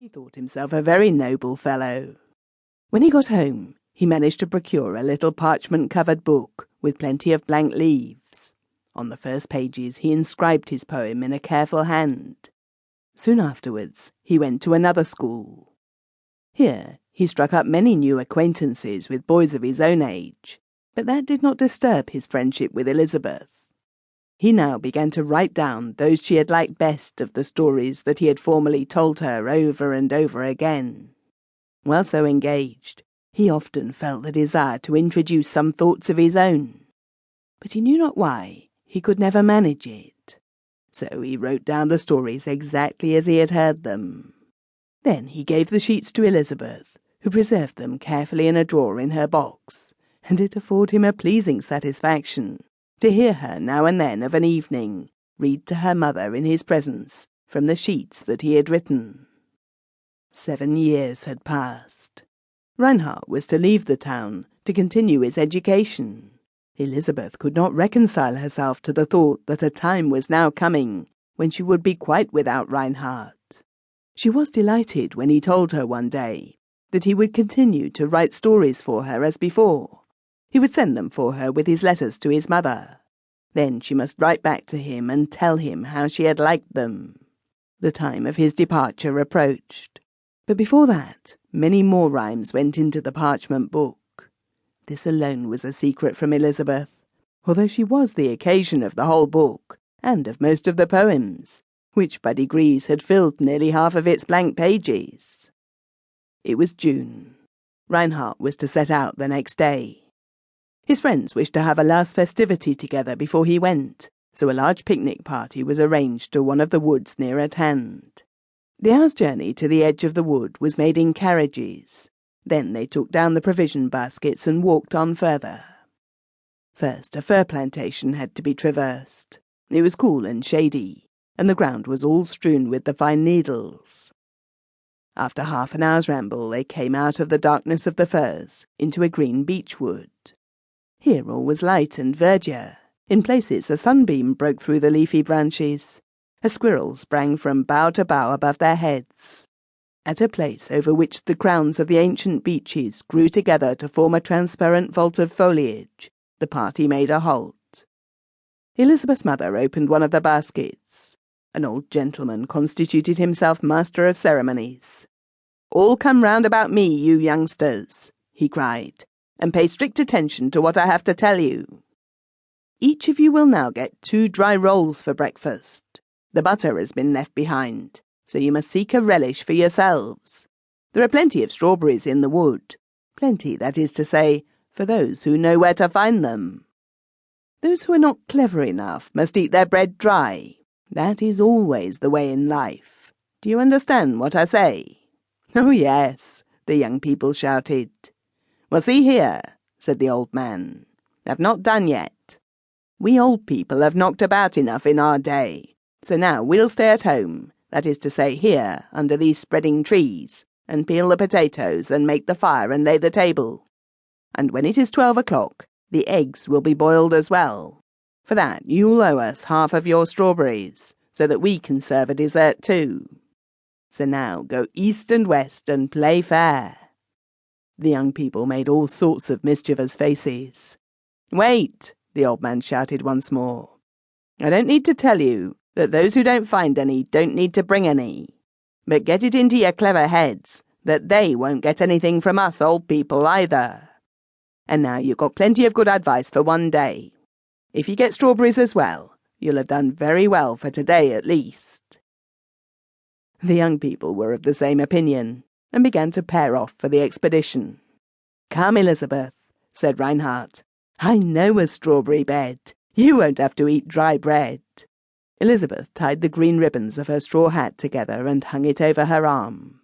He thought himself a very noble fellow. When he got home, he managed to procure a little parchment-covered book with plenty of blank leaves. On the first pages he inscribed his poem in a careful hand. Soon afterwards he went to another school. Here he struck up many new acquaintances with boys of his own age, but that did not disturb his friendship with Elisabeth. He now began to write down those she had liked best of the stories that he had formerly told her over and over again. While so engaged, he often felt the desire to introduce some thoughts of his own, but he knew not why he could never manage it. So he wrote down the stories exactly as he had heard them. Then he gave the sheets to Elisabeth, who preserved them carefully in a drawer in her box, and it afforded him a pleasing satisfaction to hear her now and then of an evening read to her mother in his presence from the sheets that he had written. 7 years had passed. Reinhardt was to leave the town to continue his education. Elisabeth could not reconcile herself to the thought that a time was now coming when she would be quite without Reinhardt. She was delighted when he told her one day that he would continue to write stories for her as before. He would send them for her with his letters to his mother. Then she must write back to him and tell him how she had liked them. The time of his departure approached. But before that, many more rhymes went into the parchment book. This alone was a secret from Elisabeth, although she was the occasion of the whole book, and of most of the poems, which by degrees had filled nearly half of its blank pages. It was June. Reinhardt was to set out the next day. His friends wished to have a last festivity together before he went, so a large picnic party was arranged to one of the woods near at hand. The hour's journey to the edge of the wood was made in carriages. Then they took down the provision baskets and walked on further. First, a fir plantation had to be traversed. It was cool and shady, and the ground was all strewn with the fine needles. After half an hour's ramble, they came out of the darkness of the firs into a green beech wood. Here all was light and verdure. In places a sunbeam broke through the leafy branches. A squirrel sprang from bough to bough above their heads. At a place over which the crowns of the ancient beeches grew together to form a transparent vault of foliage, the party made a halt. Elisabeth's mother opened one of the baskets. An old gentleman constituted himself master of ceremonies. "All come round about me, you youngsters," he cried, "and pay strict attention to what I have to tell you. Each of you will now get 2 dry rolls for breakfast. The butter has been left behind, so you must seek a relish for yourselves. There are plenty of strawberries in the wood. Plenty, that is to say, for those who know where to find them. Those who are not clever enough must eat their bread dry. That is always the way in life. Do you understand what I say?" "Oh, yes," the young people shouted. "Well, see here," said the old man. "I've not done yet. We old people have knocked about enough in our day, so now we'll stay at home, that is to say here, under these spreading trees, and peel the potatoes and make the fire and lay the table. And when it is 12 o'clock, the eggs will be boiled as well. For that you'll owe us half of your strawberries, so that we can serve a dessert too. So now go east and west and play fair." The young people made all sorts of mischievous faces. "Wait," the old man shouted once more. "I don't need to tell you that those who don't find any don't need to bring any. But get it into your clever heads that they won't get anything from us old people either. And now you've got plenty of good advice for one day. If you get strawberries as well, you'll have done very well for today at least." The young people were of the same opinion, and began to pair off for the expedition. "Come, Elisabeth," said Reinhardt. "I know a strawberry bed. You won't have to eat dry bread." Elisabeth tied the green ribbons of her straw hat together and hung it over her arm.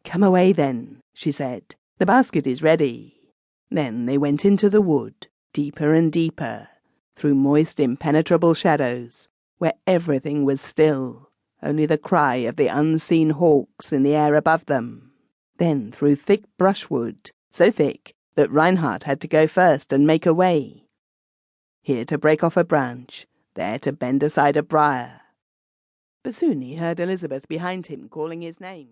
"Come away then," she said. "The basket is ready." Then they went into the wood, deeper and deeper, through moist, impenetrable shadows, where everything was still, only the cry of the unseen hawks in the air above them. Then through thick brushwood, so thick that Reinhardt had to go first and make a way. Here to break off a branch, there to bend aside a briar. But soon he heard Elisabeth behind him calling his name.